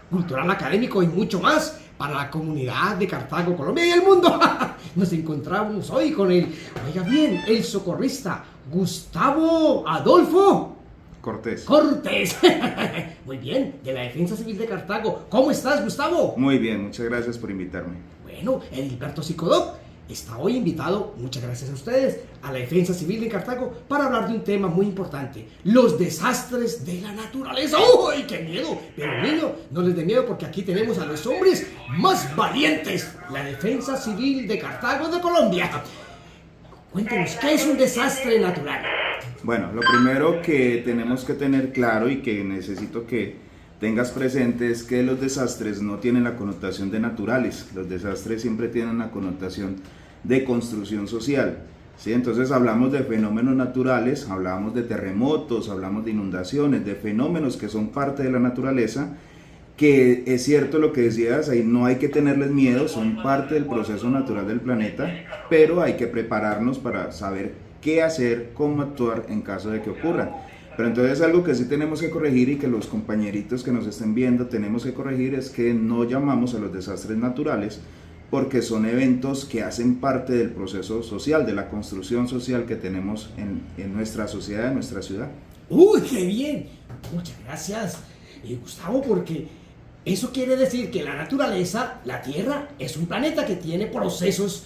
cultural, académico y mucho más para la comunidad de Cartago, Colombia y el mundo. Nos encontramos hoy con oiga bien, el socorrista Gustavo Adolfo Cortés. Cortés. Muy bien, de la Defensa Civil de Cartago. ¿Cómo estás, Gustavo? Muy bien, muchas gracias por invitarme. Bueno, Edilberto Psicodoc está hoy invitado, muchas gracias a ustedes, a la Defensa Civil de Cartago para hablar de un tema muy importante, los desastres de la naturaleza. ¡Uy, qué miedo! Pero niño, no les dé miedo porque aquí tenemos a los hombres más valientes, la Defensa Civil de Cartago de Colombia. Cuéntenos, ¿qué es un desastre natural? Bueno, lo primero que tenemos que tener claro y que necesito que tengas presente es que los desastres no tienen la connotación de naturales, los desastres siempre tienen una connotación de construcción social, ¿sí? Entonces hablamos de fenómenos naturales, hablamos de terremotos, hablamos de inundaciones, de fenómenos que son parte de la naturaleza, que es cierto lo que decías, ahí no hay que tenerles miedo, son parte del proceso natural del planeta, pero hay que prepararnos para saber qué hacer, cómo actuar en caso de que ocurran. Pero entonces algo que sí tenemos que corregir y que los compañeritos que nos estén viendo tenemos que corregir es que no llamamos a los desastres naturales porque son eventos que hacen parte del proceso social, de la construcción social que tenemos en nuestra sociedad, en nuestra ciudad. ¡Uy, qué bien! Muchas gracias, Gustavo, porque eso quiere decir que la naturaleza, la Tierra, es un planeta que tiene procesos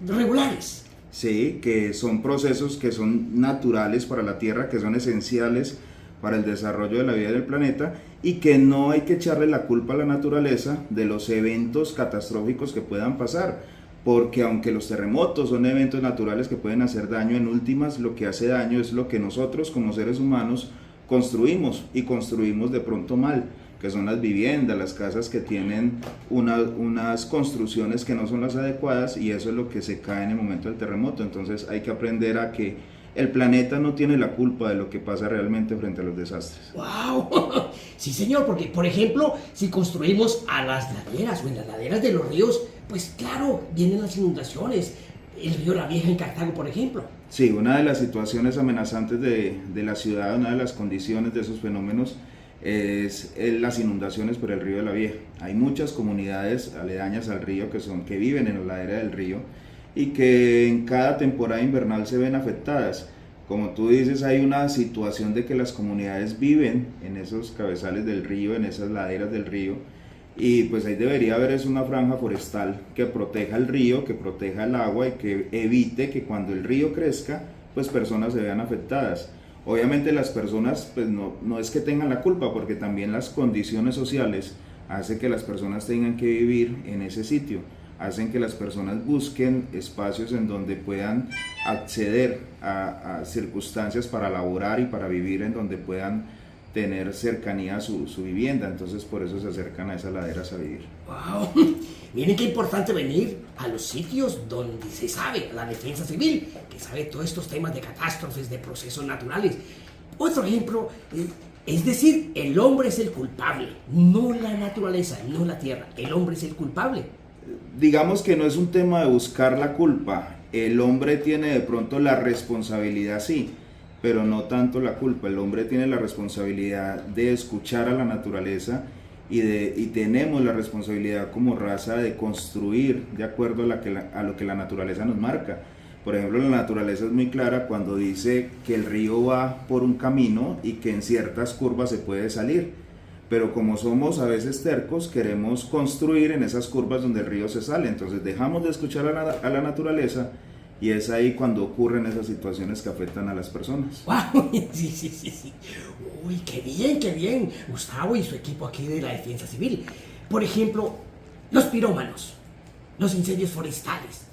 regulares. Sí, que son procesos que son naturales para la Tierra, que son esenciales para el desarrollo de la vida del planeta y que no hay que echarle la culpa a la naturaleza de los eventos catastróficos que puedan pasar, porque aunque los terremotos son eventos naturales que pueden hacer daño, en últimas lo que hace daño es lo que nosotros como seres humanos construimos y construimos de pronto mal, que son las viviendas, las casas que tienen unas construcciones que no son las adecuadas y eso es lo que se cae en el momento del terremoto. Entonces hay que aprender a que el planeta no tiene la culpa de lo que pasa realmente frente a los desastres. ¡Wow! Sí, señor, porque, por ejemplo, si construimos a las laderas o en las laderas de los ríos, pues claro, vienen las inundaciones. El río La Vieja en Cartago, por ejemplo. Sí, una de las situaciones amenazantes de la ciudad, una de las condiciones de esos fenómenos es las inundaciones por el río de la Vieja. Hay muchas comunidades aledañas al río que viven en la ladera del río y que en cada temporada invernal se ven afectadas. Como tú dices, hay una situación de que las comunidades viven en esos cabezales del río, en esas laderas del río, y pues ahí debería haber una franja forestal que proteja el río, que proteja el agua y que evite que cuando el río crezca, pues personas se vean afectadas. Obviamente las personas pues no es que tengan la culpa, porque también las condiciones sociales hacen que las personas tengan que vivir en ese sitio, hacen que las personas busquen espacios en donde puedan acceder a circunstancias para laborar y para vivir, en donde puedan tener cercanía a su vivienda, entonces por eso se acercan a esas laderas a vivir. ¡Wow! Miren qué importante venir a los sitios donde se sabe, la Defensa Civil, que sabe todos estos temas de catástrofes, de procesos naturales. Otro ejemplo, es decir, el hombre es el culpable, no la naturaleza, no la tierra, el hombre es el culpable. Digamos que no es un tema de buscar la culpa, el hombre tiene de pronto la responsabilidad, sí, pero no tanto la culpa. El hombre tiene la responsabilidad de escuchar a la naturaleza y tenemos la responsabilidad como raza de construir de acuerdo a lo que la naturaleza nos marca. Por ejemplo, la naturaleza es muy clara cuando dice que el río va por un camino y que en ciertas curvas se puede salir, pero como somos a veces tercos, queremos construir en esas curvas donde el río se sale, entonces dejamos de escuchar a la naturaleza. Y es ahí cuando ocurren esas situaciones que afectan a las personas. ¡Wow! Sí. ¡Uy, qué bien! Gustavo y su equipo aquí de la Defensa Civil. Por ejemplo, los pirómanos, los incendios forestales,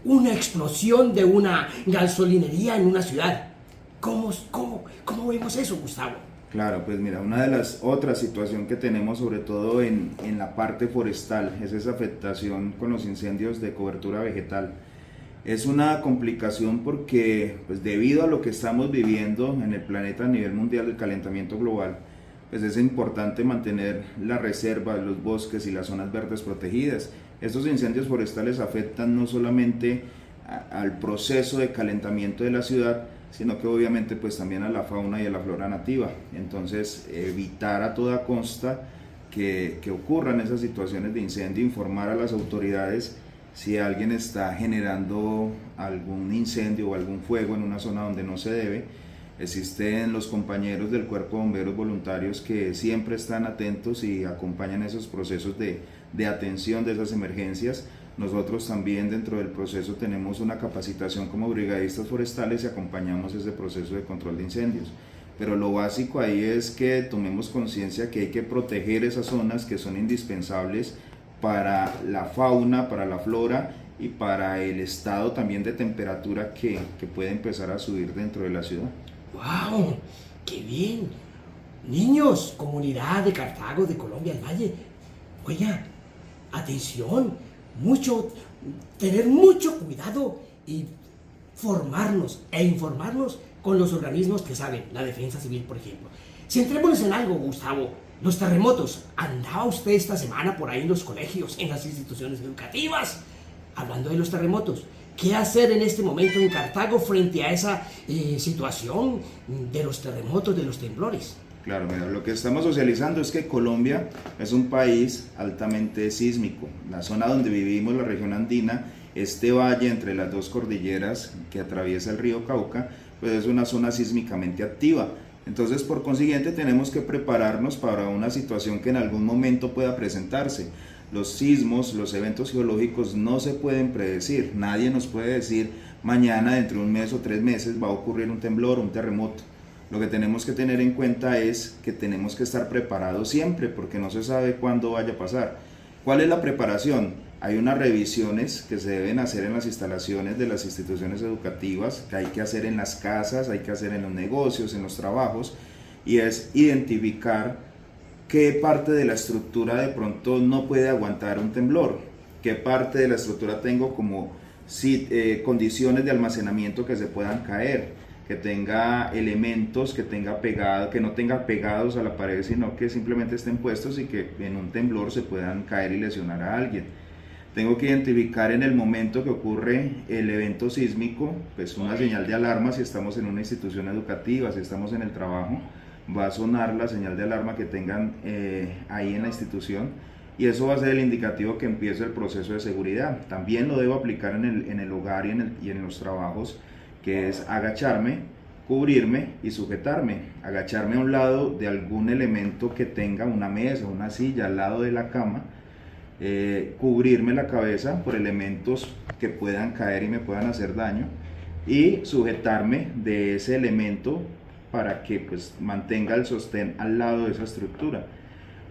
una explosión de una gasolinería en una ciudad. ¿Cómo vemos eso, Gustavo? Claro, pues mira, una de las otras situaciones que tenemos, sobre todo en la parte forestal, es esa afectación con los incendios de cobertura vegetal. Es una complicación porque pues debido a lo que estamos viviendo en el planeta a nivel mundial, el calentamiento global, pues es importante mantener la reserva, los bosques y las zonas verdes protegidas. Estos incendios forestales afectan no solamente al proceso de calentamiento de la ciudad, sino que obviamente pues también a la fauna y a la flora nativa. Entonces evitar a toda costa que ocurran esas situaciones de incendio, informar a las autoridades si alguien está generando algún incendio o algún fuego en una zona donde no se debe. Existen los compañeros del Cuerpo de Bomberos voluntarios que siempre están atentos y acompañan esos procesos de atención de esas emergencias. Nosotros también dentro del proceso tenemos una capacitación como brigadistas forestales y acompañamos ese proceso de control de incendios. Pero lo básico ahí es que tomemos conciencia que hay que proteger esas zonas que son indispensables para la fauna, para la flora y para el estado también de temperatura que puede empezar a subir dentro de la ciudad. ¡Wow! ¡Qué bien! Niños, comunidad de Cartago, de Colombia, del Valle, oiga, atención, tener mucho cuidado y formarnos e informarnos con los organismos que saben, la defensa civil, por ejemplo. Centrémonos en algo, Gustavo. Los terremotos. ¿Andaba usted esta semana por ahí en los colegios, en las instituciones educativas? Hablando de los terremotos. ¿Qué hacer en este momento en Cartago frente a esa situación de los terremotos, de los temblores? Claro, mira, lo que estamos socializando es que Colombia es un país altamente sísmico. La zona donde vivimos, la región andina, este valle entre las dos cordilleras que atraviesa el río Cauca, pues es una zona sísmicamente activa. Entonces, por consiguiente, tenemos que prepararnos para una situación que en algún momento pueda presentarse. Los sismos, los eventos geológicos no se pueden predecir. Nadie nos puede decir mañana, dentro de un mes o 3 meses, va a ocurrir un temblor o un terremoto. Lo que tenemos que tener en cuenta es que tenemos que estar preparados siempre, porque no se sabe cuándo vaya a pasar. ¿Cuál es la preparación? Hay unas revisiones que se deben hacer en las instalaciones de las instituciones educativas, que hay que hacer en las casas, hay que hacer en los negocios, en los trabajos, y es identificar qué parte de la estructura de pronto no puede aguantar un temblor, qué parte de la estructura tengo como condiciones de almacenamiento que se puedan caer, que tenga elementos que no tenga pegados a la pared, sino que simplemente estén puestos y que en un temblor se puedan caer y lesionar a alguien. Tengo que identificar en el momento que ocurre el evento sísmico, pues una señal de alarma. Si estamos en una institución educativa, si estamos en el trabajo, va a sonar la señal de alarma que tengan ahí en la institución, y eso va a ser el indicativo que empiece el proceso de seguridad. También lo debo aplicar en el hogar y en los trabajos, que es agacharme, cubrirme y sujetarme. Agacharme a un lado de algún elemento que tenga una mesa, una silla al lado de la cama, cubrirme la cabeza por elementos que puedan caer y me puedan hacer daño, y sujetarme de ese elemento para que pues mantenga el sostén al lado de esa estructura.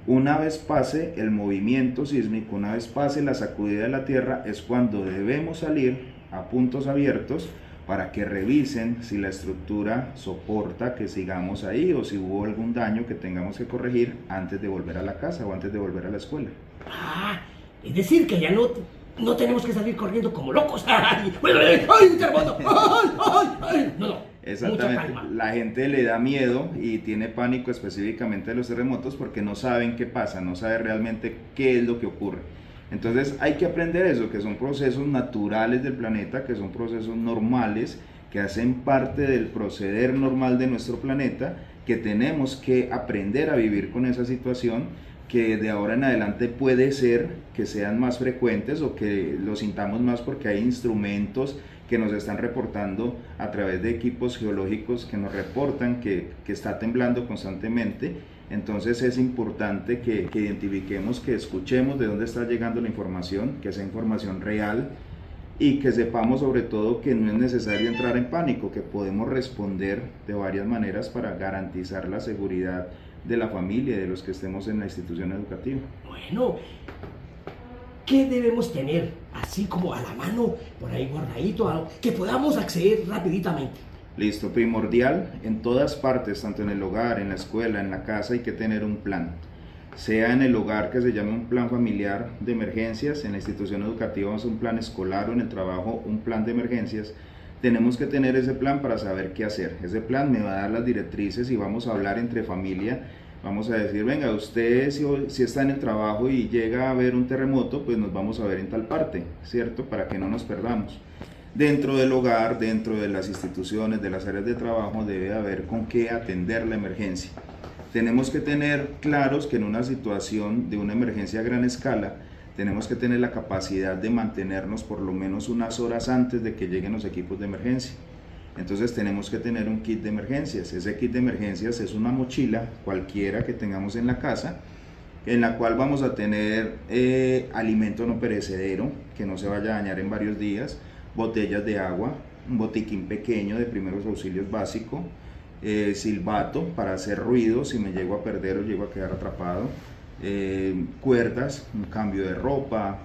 Una vez pase el movimiento sísmico, una vez pase la sacudida de la tierra, es cuando debemos salir a puntos abiertos para que revisen si la estructura soporta que sigamos ahí o si hubo algún daño que tengamos que corregir antes de volver a la casa o antes de volver a la escuela. Ah, es decir, que ya no tenemos que salir corriendo como locos. ¡Ay, ay, un terremoto! ¡Ay! No. Exactamente, la gente le da miedo y tiene pánico específicamente de los terremotos porque no saben qué pasa, no saben realmente qué es lo que ocurre. Entonces hay que aprender eso, que son procesos naturales del planeta, que son procesos normales, que hacen parte del proceder normal de nuestro planeta, que tenemos que aprender a vivir con esa situación, que de ahora en adelante puede ser que sean más frecuentes o que lo sintamos más porque hay instrumentos que nos están reportando a través de equipos geológicos que nos reportan que está temblando constantemente. Entonces es importante que identifiquemos, que escuchemos de dónde está llegando la información, que sea información real, y que sepamos sobre todo que no es necesario entrar en pánico, que podemos responder de varias maneras para garantizar la seguridad de la familia y de los que estemos en la institución educativa. Bueno, ¿qué debemos tener así como a la mano, por ahí guardadito, algo que podamos acceder rapiditamente? Listo, primordial en todas partes, tanto en el hogar, en la escuela, en la casa, hay que tener un plan. Sea en el hogar, que se llame un plan familiar de emergencias, en la institución educativa un plan escolar, o en el trabajo un plan de emergencias. Tenemos que tener ese plan para saber qué hacer. Ese plan me va a dar las directrices y vamos a hablar entre familia. Vamos a decir, venga, usted si está en el trabajo y llega a haber un terremoto, pues nos vamos a ver en tal parte, ¿cierto? Para que no nos perdamos. Dentro del hogar, dentro de las instituciones, de las áreas de trabajo, debe haber con qué atender la emergencia. Tenemos que tener claros que en una situación de una emergencia a gran escala, tenemos que tener la capacidad de mantenernos por lo menos unas horas antes de que lleguen los equipos de emergencia. Entonces tenemos que tener un kit de emergencias. Ese kit de emergencias es una mochila cualquiera que tengamos en la casa, en la cual vamos a tener alimento no perecedero, que no se vaya a dañar en varios días, botellas de agua, un botiquín pequeño de primeros auxilios básicos, silbato para hacer ruido si me llego a perder o llego a quedar atrapado, cuerdas, un cambio de ropa,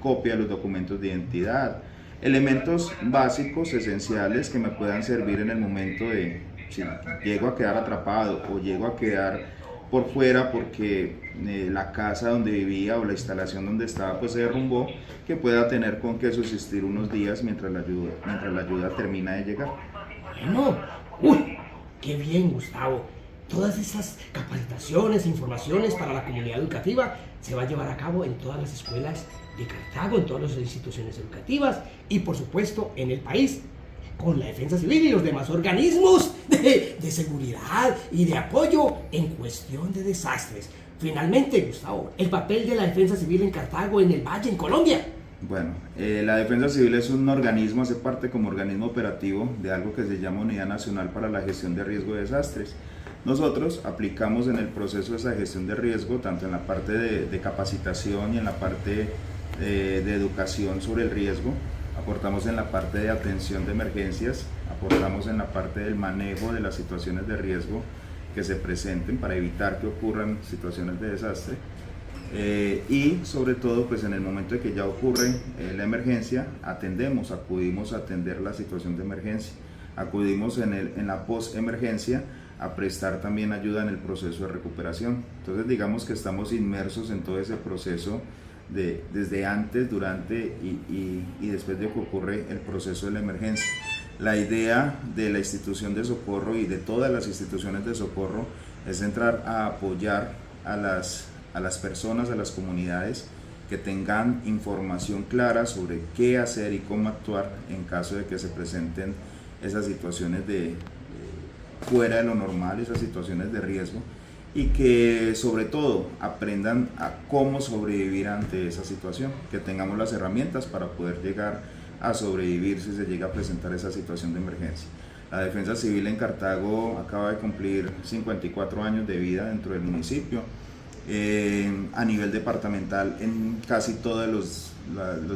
copia de los documentos de identidad, elementos básicos, esenciales que me puedan servir en el momento de si llego a quedar atrapado o llego a quedar por fuera porque la casa donde vivía o la instalación donde estaba pues se derrumbó, que pueda tener con qué subsistir unos días mientras la ayuda termina de llegar. Bueno, uy, qué bien, Gustavo. Todas esas capacitaciones, informaciones para la comunidad educativa se va a llevar a cabo en todas las escuelas de Cartago, en todas las instituciones educativas y por supuesto en el país, con la Defensa Civil y los demás organismos de seguridad y de apoyo en cuestión de desastres. Finalmente, Gustavo, el papel de la Defensa Civil en Cartago, en el Valle, en Colombia. Bueno, la Defensa Civil es un organismo, hace parte como organismo operativo de algo que se llama Unidad Nacional para la Gestión de Riesgo de Desastres. Nosotros aplicamos en el proceso de esa gestión de riesgo, tanto en la parte de capacitación y en la parte de educación sobre el riesgo, aportamos en la parte de atención de emergencias, aportamos en la parte del manejo de las situaciones de riesgo que se presenten para evitar que ocurran situaciones de desastre. Y sobre todo pues en el momento de que ya ocurre la emergencia, acudimos a atender la situación de emergencia, acudimos en la post-emergencia a prestar también ayuda en el proceso de recuperación. Entonces digamos que estamos inmersos en todo ese proceso desde antes, durante y después de que ocurre el proceso de la emergencia. La idea de la institución de socorro y de todas las instituciones de socorro es entrar a apoyar a las personas, a las comunidades que tengan información clara sobre qué hacer y cómo actuar en caso de que se presenten esas situaciones fuera de lo normal, esas situaciones de riesgo, y que sobre todo aprendan a cómo sobrevivir ante esa situación, que tengamos las herramientas para poder llegar a sobrevivir si se llega a presentar esa situación de emergencia. La Defensa Civil en Cartago acaba de cumplir 54 años de vida dentro del municipio. A nivel departamental, en casi todos los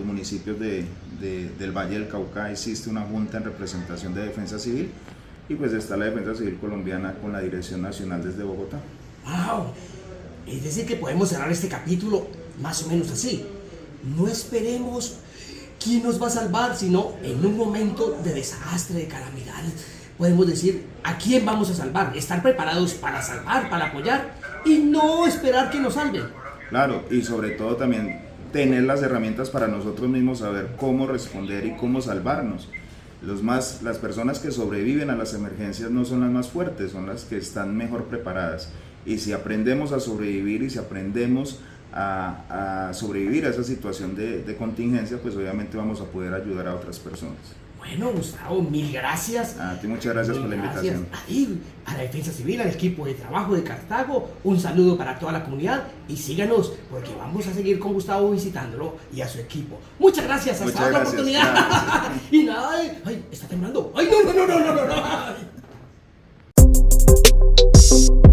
municipios del Valle del Cauca existe una junta en representación de Defensa Civil, y pues está la Defensa Civil colombiana con la Dirección Nacional desde Bogotá. ¡Wow! Es decir, que podemos cerrar este capítulo más o menos así. No esperemos quién nos va a salvar, sino en un momento de desastre, de calamidad, podemos decir a quién vamos a salvar, estar preparados para salvar, para apoyar y no esperar que nos salven. Claro, y sobre todo también tener las herramientas para nosotros mismos saber cómo responder y cómo salvarnos. Las personas que sobreviven a las emergencias no son las más fuertes, son las que están mejor preparadas. Y si aprendemos a sobrevivir y si aprendemos a sobrevivir a esa situación de contingencia, pues obviamente vamos a poder ayudar a otras personas. Bueno, Gustavo, mil gracias. A ti muchas gracias por la invitación. A ti, a la Defensa Civil, al equipo de trabajo de Cartago, un saludo para toda la comunidad y síganos porque vamos a seguir con Gustavo visitándolo y a su equipo. Muchas gracias, hasta otra oportunidad. Gracias. Y nada, ay, está temblando. Ay, no.